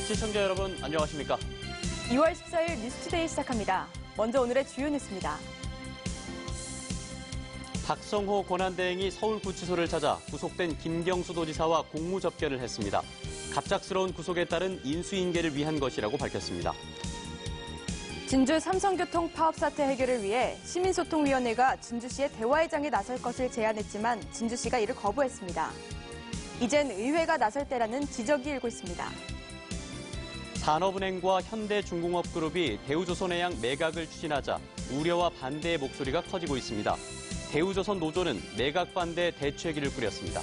시청자 여러분 안녕하십니까? 2월 14일 뉴스투데이 시작합니다. 먼저 오늘의 주요 뉴스입니다. 박성호 권한대행이 서울구치소를 찾아 구속된 김경수 도지사와 공무접견을 했습니다. 갑작스러운 구속에 따른 인수인계를 위한 것이라고 밝혔습니다. 진주 삼성교통 파업 사태 해결을 위해 시민소통위원회가 진주시의 대화회장에 나설 것을 제안했지만 진주시가 이를 거부했습니다. 이젠 의회가 나설 때라는 지적이 일고 있습니다. 산업은행과 현대중공업그룹이 대우조선해양 매각을 추진하자 우려와 반대의 목소리가 커지고 있습니다. 대우조선 노조는 매각 반대 대책위를 꾸렸습니다.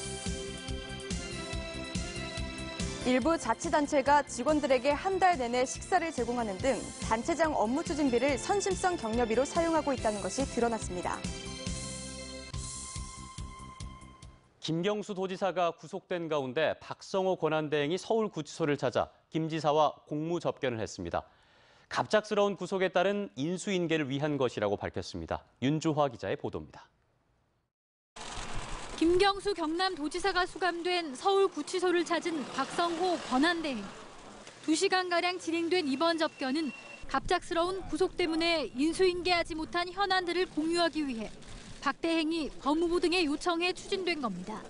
일부 자치단체가 직원들에게 한 달 내내 식사를 제공하는 등 단체장 업무 추진비를 선심성 격려비로 사용하고 있다는 것이 드러났습니다. 김경수 도지사가 구속된 가운데 박성호 권한대행이 서울구치소를 찾아 김 지사와 공무접견을 했습니다. 갑작스러운 구속에 따른 인수인계를 위한 것이라고 밝혔습니다. 윤주화 기자의 보도입니다. 김경수 경남도지사가 수감된 서울구치소를 찾은 박성호 권한대행. 2시간가량 진행된 이번 접견은 갑작스러운 구속 때문에 인수인계하지 못한 현안들을 공유하기 위해 박 대행이 법무부 등에 요청해 추진된 겁니다.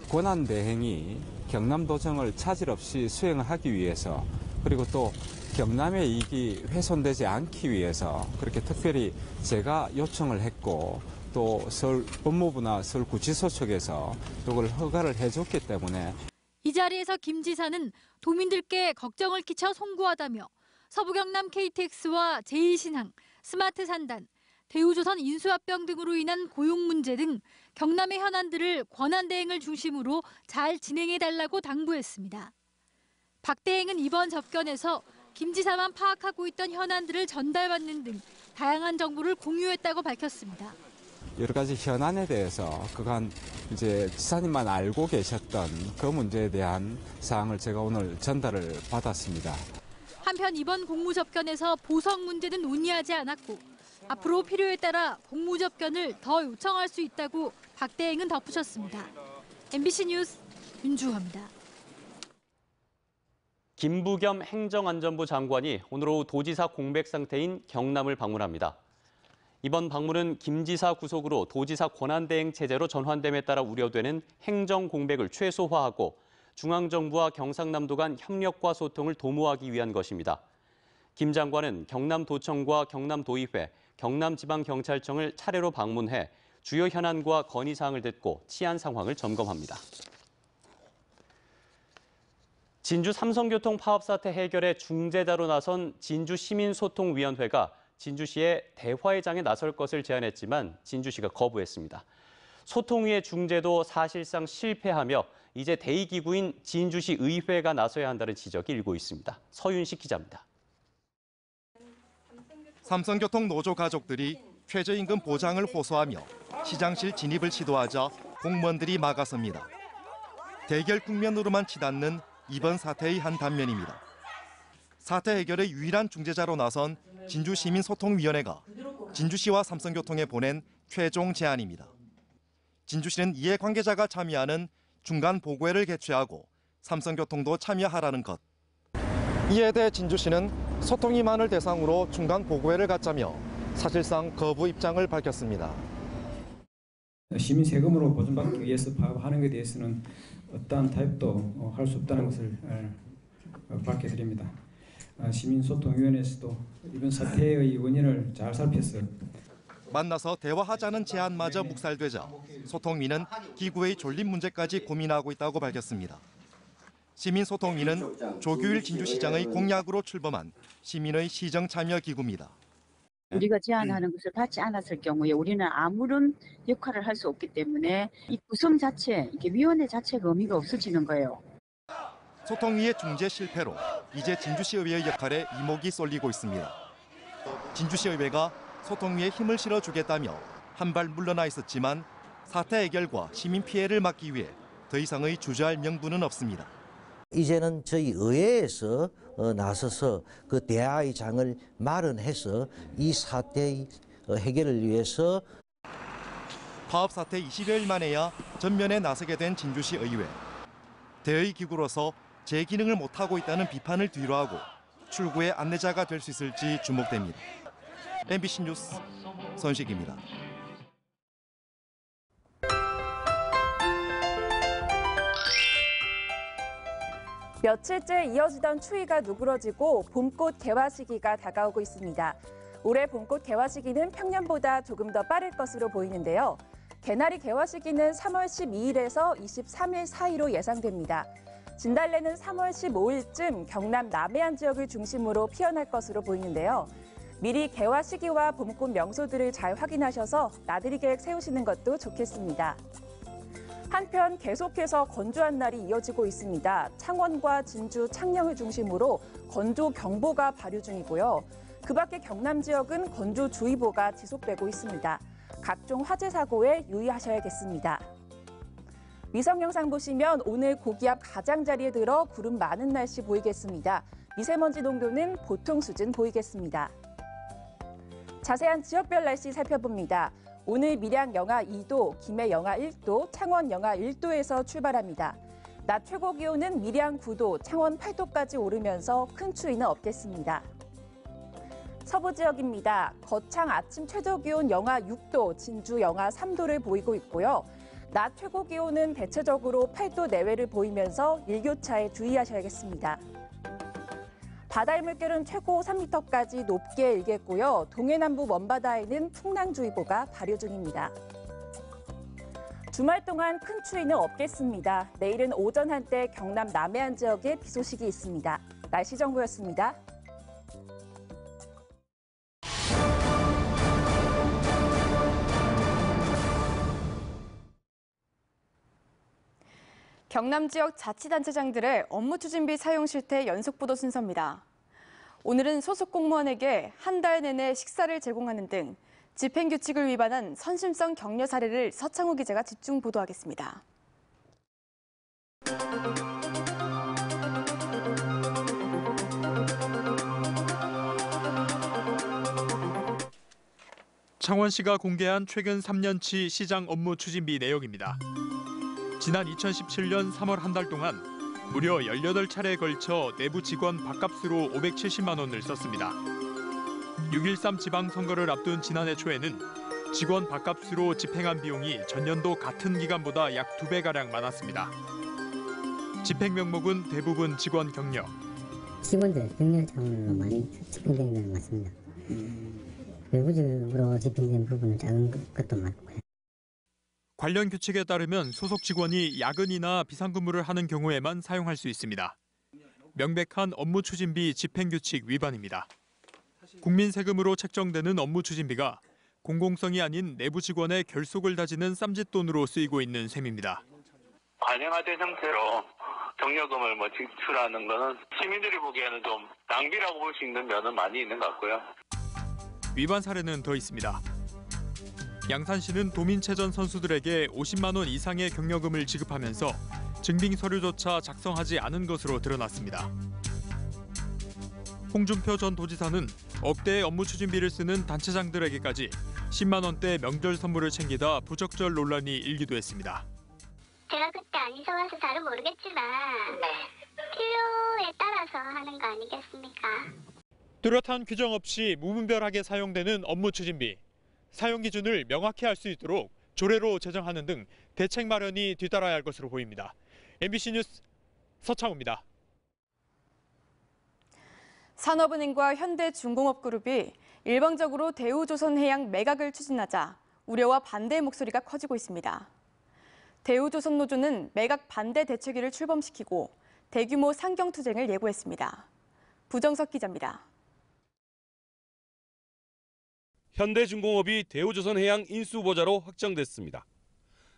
권한대행이 경남도정을 차질 없이 수행하기 위해서 그리고 또 경남의 이익이 훼손되지 않기 위해서 그렇게 특별히 제가 요청을 했고 또 서울 법무부나 서울구치소 측에서 이걸 허가를 해줬기 때문에 이 자리에서 김 지사는 도민들께 걱정을 끼쳐 송구하다며 서부경남 KTX와 제2신항, 스마트산단, 대우조선 인수합병 등으로 인한 고용 문제 등 경남의 현안들을 권한대행을 중심으로 잘 진행해달라고 당부했습니다. 박 대행은 이번 접견에서 김 지사만 파악하고 있던 현안들을 전달받는 등 다양한 정보를 공유했다고 밝혔습니다. 여러 가지 현안에 대해서 그간 이제 지사님만 알고 계셨던 그 문제에 대한 사항을 제가 오늘 전달을 받았습니다. 한편 이번 공무접견에서 보석 문제는 논의하지 않았고 앞으로 필요에 따라 공무접견을 더 요청할 수 있다고 박 대행은 덧붙였습니다. MBC 뉴스 윤주화입니다. 김부겸 행정안전부 장관이 오늘 오후 도지사 공백 상태인 경남을 방문합니다. 이번 방문은 김 지사 구속으로 도지사 권한대행 체제로 전환됨에 따라 우려되는 행정 공백을 최소화하고 중앙정부와 경상남도 간 협력과 소통을 도모하기 위한 것입니다. 김 장관은 경남도청과 경남도의회, 경남지방경찰청을 차례로 방문해 주요 현안과 건의사항을 듣고 치안 상황을 점검합니다. 진주 삼성교통 파업 사태 해결에 중재자로 나선 진주시민소통위원회가 진주시의 대화회장에 나설 것을 제안했지만 진주시가 거부했습니다. 소통위의 중재도 사실상 실패하며 이제 대의기구인 진주시 의회가 나서야 한다는 지적이 일고 있습니다. 서윤식 기자입니다. 삼성교통 노조 가족들이 최저임금 보장을 호소하며 시장실 진입을 시도하자 공무원들이 막았습니다. 대결 국면으로만 치닫는 이번 사태의 한 단면입니다. 사태 해결의 유일한 중재자로 나선 진주시민소통위원회가 진주시와 삼성교통에 보낸 최종 제안입니다. 진주시는 이해 관계자가 참여하는 중간 보고회를 개최하고 삼성교통도 참여하라는 것. 이에 대해 진주시는 소통위만을 대상으로 중간 보고회를 갖자며 사실상 거부 입장을 밝혔습니다. 시민 세금으로 보존받기 위해서 파업하는 것에 대해서는 어떠한 타협도 할 수 없다는 것을 밝혀드립니다. 시민소통위원회에서도 이번 사태의 원인을 잘 살펴서 만나서 대화하자는 제안마저 묵살되자 소통위는 기구의 존립 문제까지 고민하고 있다고 밝혔습니다. 시민소통위는 조규일 진주시장의 공약으로 출범한 시민의 시정 참여 기구입니다. 우리가 제안하는 것을 받지 않았을 경우에 우리는 아무런 역할을 할 수 없기 때문에 이 구성 자체, 이게 위원회 자체가 의미가 없어지는 거예요. 소통위의 중재 실패로 이제 진주시의회의 역할에 이목이 쏠리고 있습니다. 진주시의회가 소통위에 힘을 실어주겠다며 한 발 물러나 있었지만 사태 해결과 시민 피해를 막기 위해 더 이상의 주저할 명분은 없습니다. 이제는 저희 의회에서 나서서 그 대화의 장을 마련해서 이 사태의 해결을 위해서 파업 사태 20여일 만에야 전면에 나서게 된 진주시 의회. 대의 기구로서 제 기능을 못하고 있다는 비판을 뒤로하고 출구의 안내자가 될 수 있을지 주목됩니다. MBC 뉴스 선식입니다. 며칠째 이어지던 추위가 누그러지고 봄꽃 개화 시기가 다가오고 있습니다. 올해 봄꽃 개화 시기는 평년보다 조금 더 빠를 것으로 보이는데요. 개나리 개화 시기는 3월 12일에서 23일 사이로 예상됩니다. 진달래는 3월 15일쯤 경남 남해안 지역을 중심으로 피어날 것으로 보이는데요. 미리 개화 시기와 봄꽃 명소들을 잘 확인하셔서 나들이 계획 세우시는 것도 좋겠습니다. 한편 계속해서 건조한 날이 이어지고 있습니다. 창원과 진주, 창녕을 중심으로 건조경보가 발효 중이고요. 그 밖에 경남 지역은 건조주의보가 지속되고 있습니다. 각종 화재 사고에 유의하셔야겠습니다. 위성 영상 보시면 오늘 고기압 가장자리에 들어 구름 많은 날씨 보이겠습니다. 미세먼지 농도는 보통 수준 보이겠습니다. 자세한 지역별 날씨 살펴봅니다. 오늘 밀양 영하 2도, 김해 영하 1도, 창원 영하 1도에서 출발합니다. 낮 최고 기온은 밀양 9도, 창원 8도까지 오르면서 큰 추위는 없겠습니다. 서부 지역입니다. 거창 아침 최저 기온 영하 6도, 진주 영하 3도를 보이고 있고요. 낮 최고 기온은 대체적으로 8도 내외를 보이면서 일교차에 주의하셔야겠습니다. 바다의 물결은 최고 3m까지 높게 일겠고요. 동해남부 먼바다에는 풍랑주의보가 발효 중입니다. 주말 동안 큰 추위는 없겠습니다. 내일은 오전 한때 경남 남해안 지역에 비 소식이 있습니다. 날씨 정보였습니다. 경남 지역 자치단체장들의 업무 추진비 사용 실태 연속 보도 순서입니다. 오늘은 소속 공무원에게 한 달 내내 식사를 제공하는 등 집행규칙을 위반한 선심성 격려 사례를 서창우 기자가 집중 보도하겠습니다. 창원시가 공개한 최근 3년치 시장 업무 추진비 내역입니다. 지난 2017년 3월 한 달 동안 무려 18차례에 걸쳐 내부 직원 밥값으로 570만 원을 썼습니다. 6.13 지방선거를 앞둔 지난해 초에는 직원 밥값으로 집행한 비용이 전년도 같은 기간보다 약 2배가량 많았습니다. 집행 명목은 대부분 직원 격려. 직원들 격려 차원으로 많이 집행되는 건 맞습니다. 외부적으로 집행된 부분은 작은 것도 많고요. 관련 규칙에 따르면 소속 직원이 야근이나 비상근무를 하는 경우에만 사용할 수 있습니다. 명백한 업무 추진비 집행규칙 위반입니다. 국민 세금으로 책정되는 업무 추진비가 공공성이 아닌 내부 직원의 결속을 다지는 쌈짓돈으로 쓰이고 있는 셈입니다. 관행화된 형태로 격려금을 지출하는 것은 시민들이 보기에는 좀 낭비라고 볼 수 있는 면은 많이 있는 것 같고요. 위반 사례는 더 있습니다. 양산시는 도민체전 선수들에게 50만 원 이상의 격려금을 지급하면서 증빙 서류조차 작성하지 않은 것으로 드러났습니다. 홍준표 전 도지사는 억대의 업무 추진비를 쓰는 단체장들에게까지 10만 원대 명절 선물을 챙기다 부적절 논란이 일기도 했습니다. 제가 그때 안 있어봐서 잘은 모르겠지만 필요에 따라서 하는 거 아니겠습니까? 뚜렷한 규정 없이 무분별하게 사용되는 업무 추진비. 사용 기준을 명확히 할 수 있도록 조례로 제정하는 등 대책 마련이 뒤따라야 할 것으로 보입니다. MBC 뉴스 서창우입니다. 산업은행과 현대중공업그룹이 일방적으로 대우조선해양 매각을 추진하자 우려와 반대의 목소리가 커지고 있습니다. 대우조선노조는 매각 반대 대책위를 출범시키고 대규모 상경투쟁을 예고했습니다. 부정석 기자입니다. 현대중공업이 대우조선해양 인수보자로 확정됐습니다.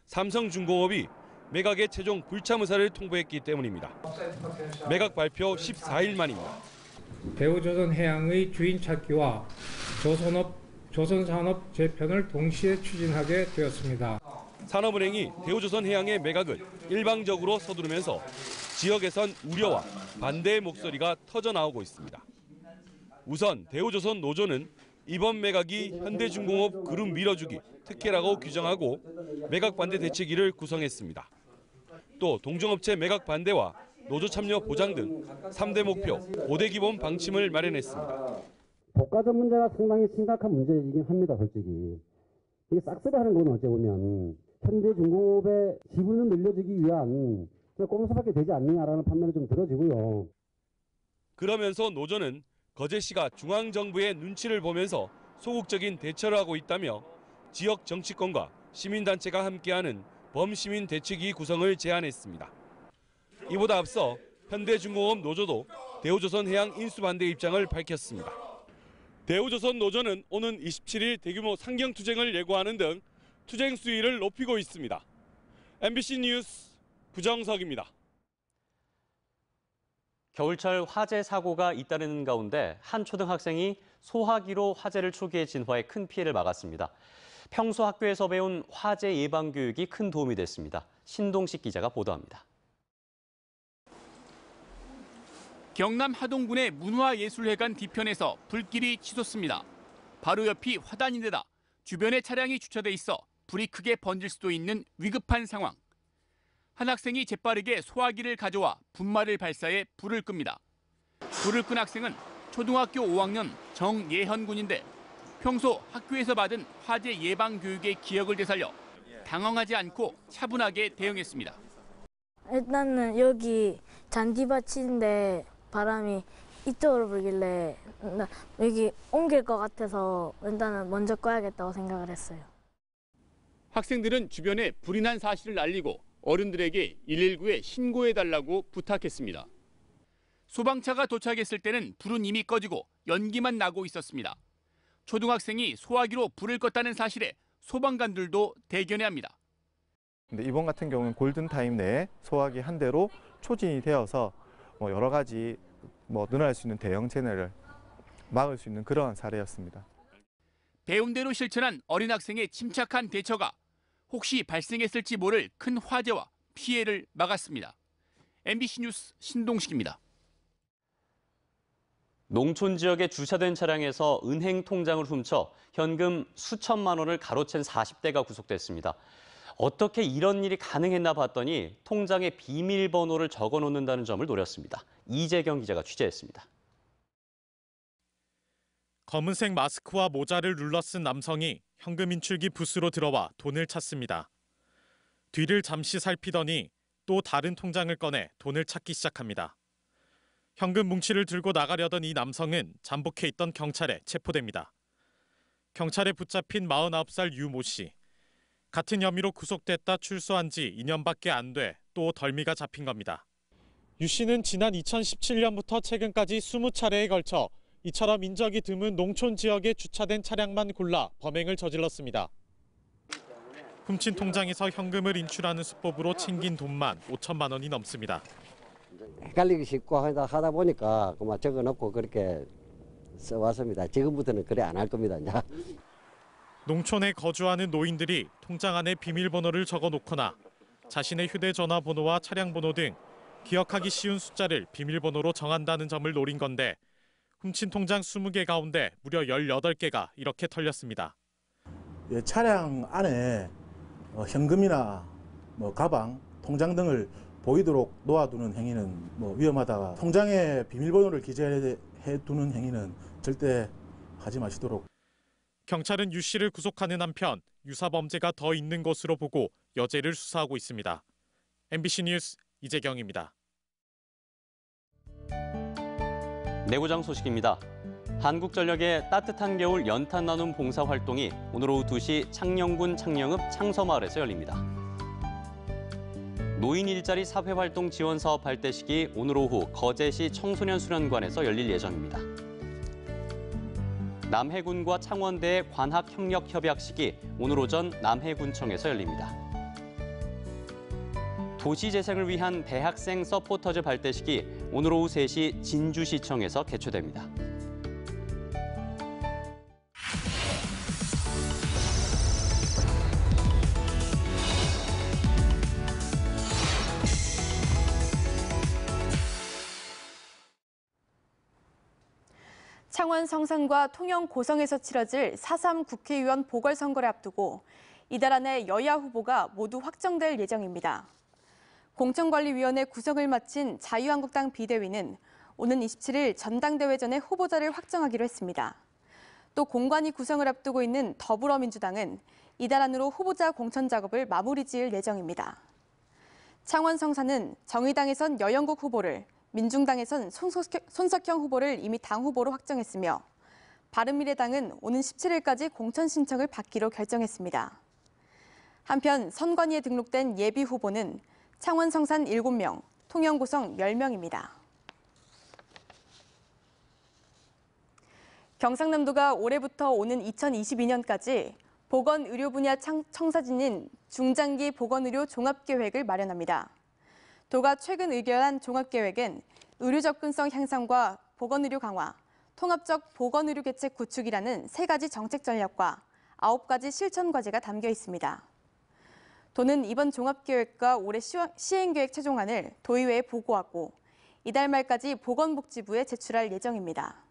삼성중공업이 매각의 최종 불참 의사를 통보했기 때문입니다. 매각 발표 14일 만입니다. 대우조선해양의 주인 찾기와 조선산업 재편을 동시에 추진하게 되었습니다. 산업은행이 대우조선해양의 매각을 일방적으로 서두르면서 지역에선 우려와 반대의 목소리가 터져나오고 있습니다. 우선 대우조선 노조는 이번 매각이 현대중공업 그룹 밀어주기 특혜라고 규정하고 매각 반대 대책위를 구성했습니다. 또 동종업체 매각 반대와 노조 참여 보장 등 3대 목표, 5대 기본 방침을 마련했습니다. 복가전 문제가 상당히 심각한 문제이긴 합니다, 솔직히. 이게 싹쓸이하는 건 어째 보면 현재 중공업의 지분을 늘려주기 위한 꼼수밖에 되지 않느냐라는 판단이 좀 들어지고요. 그러면서 노조는 거제시가 중앙정부의 눈치를 보면서 소극적인 대처를 하고 있다며 지역 정치권과 시민단체가 함께하는 범시민 대책위 구성을 제안했습니다. 이보다 앞서 현대중공업 노조도 대우조선해양 인수 반대 입장을 밝혔습니다. 대우조선 노조는 오는 27일 대규모 상경투쟁을 예고하는 등 투쟁 수위를 높이고 있습니다. MBC 뉴스 구정석입니다. 겨울철 화재 사고가 잇따르는 가운데 한 초등학생이 소화기로 화재를 초기에 진화해 큰 피해를 막았습니다. 평소 학교에서 배운 화재 예방 교육이 큰 도움이 됐습니다. 신동식 기자가 보도합니다. 경남 하동군의 문화예술회관 뒤편에서 불길이 치솟습니다. 바로 옆이 화단인데다 주변에 차량이 주차돼 있어 불이 크게 번질 수도 있는 위급한 상황. 한 학생이 재빠르게 소화기를 가져와 분말을 발사해 불을 끕니다. 불을 끈 학생은 초등학교 5학년 정예현 군인데 평소 학교에서 받은 화재 예방 교육의 기억을 되살려 당황하지 않고 차분하게 대응했습니다. 일단은 여기 잔디밭인데 바람이 이쪽으로 불길래 여기 옮길 것 같아서 일단은 먼저 꺼야겠다고 생각을 했어요. 학생들은 주변에 불이 난 사실을 알리고 어른들에게 119에 신고해달라고 부탁했습니다. 소방차가 도착했을 때는 불은 이미 꺼지고 연기만 나고 있었습니다. 초등학생이 소화기로 불을 껐다는 사실에 소방관들도 대견해합니다. 근데 이번 같은 경우는 골든타임 내에 소화기 한 대로 초진이 되어서 여러 가지 늘어날 수 있는 대형 재해를 막을 수 있는 그러한 사례였습니다. 배운 대로 실천한 어린 학생의 침착한 대처가 혹시 발생했을지 모를 큰 화재와 피해를 막았습니다. MBC 뉴스 신동식입니다. 농촌 지역에 주차된 차량에서 은행 통장을 훔쳐 현금 수천만 원을 가로챈 40대가 구속됐습니다. 어떻게 이런 일이 가능했나 봤더니 통장에 비밀번호를 적어놓는다는 점을 노렸습니다. 이재경 기자가 취재했습니다. 검은색 마스크와 모자를 눌러쓴 남성이 현금 인출기 부스로 들어와 돈을 찾습니다. 뒤를 잠시 살피더니 또 다른 통장을 꺼내 돈을 찾기 시작합니다. 현금 뭉치를 들고 나가려던 이 남성은 잠복해 있던 경찰에 체포됩니다. 경찰에 붙잡힌 49살 유모 씨. 같은 혐의로 구속됐다 출소한 지 2년밖에 안 돼 또 덜미가 잡힌 겁니다. 유 씨는 지난 2017년부터 최근까지 20차례에 걸쳐 이처럼 인적이 드문 농촌 지역에 주차된 차량만 골라 범행을 저질렀습니다. 훔친 통장에서 현금을 인출하는 수법으로 챙긴 돈만 5천만 원이 넘습니다. 헷갈리기 쉽고 하다 보니까 그만 적어놓고 그렇게 써왔습니다. 지금부터는 그래 안 할 겁니다. 이제. 농촌에 거주하는 노인들이 통장 안에 비밀번호를 적어놓거나 자신의 휴대전화 번호와 차량 번호 등 기억하기 쉬운 숫자를 비밀번호로 정한다는 점을 노린 건데 훔친 통장 20개 가운데 무려 18개가 이렇게 털렸습니다. 차량 안에 현금이나 가방, 통장 등을 보이도록 놓아두는 행위는 위험하다. 통장에 비밀번호를 기재해두는 행위는 절대 하지 마시도록. 경찰은 유 씨를 구속하는 한편 유사 범죄가 더 있는 것으로 보고 여죄를 수사하고 있습니다. MBC 뉴스 이재경입니다. 내구장 소식입니다. 한국전력의 따뜻한 겨울 연탄 나눔 봉사활동이 오늘 오후 2시 창녕군 창녕읍 창서마을에서 열립니다. 노인 일자리 사회활동 지원 사업 발대식이 오늘 오후 거제시 청소년 수련관에서 열릴 예정입니다. 남해군과 창원대의 관학 협력 협약식이 오늘 오전 남해군청에서 열립니다. 도시재생을 위한 대학생 서포터즈 발대식이 오늘 오후 3시 진주시청에서 개최됩니다. 창원 성산과 통영 고성에서 치러질 4.3 국회의원 보궐선거를 앞두고 이달 안에 여야 후보가 모두 확정될 예정입니다. 공천관리위원회 구성을 마친 자유한국당 비대위는 오는 27일 전당대회 전에 후보자를 확정하기로 했습니다. 또 공관위 구성을 앞두고 있는 더불어민주당은 이달 안으로 후보자 공천 작업을 마무리 지을 예정입니다. 창원 성사는 정의당에선 여영국 후보를, 민중당에선 손석형 후보를 이미 당 후보로 확정했으며 바른미래당은 오는 17일까지 공천 신청을 받기로 결정했습니다. 한편 선관위에 등록된 예비 후보는 창원 성산 7명, 통영 고성 10명입니다. 경상남도가 올해부터 오는 2022년까지 보건의료 분야 청사진인 중장기 보건의료 종합계획을 마련합니다. 도가 최근 의결한 종합계획은 의료 접근성 향상과 보건의료 강화, 통합적 보건의료 개책 구축이라는 3가지 정책 전략과 9가지 실천 과제가 담겨 있습니다. 도는 이번 종합계획과 올해 시행계획 최종안을 도의회에 보고하고 이달 말까지 보건복지부에 제출할 예정입니다.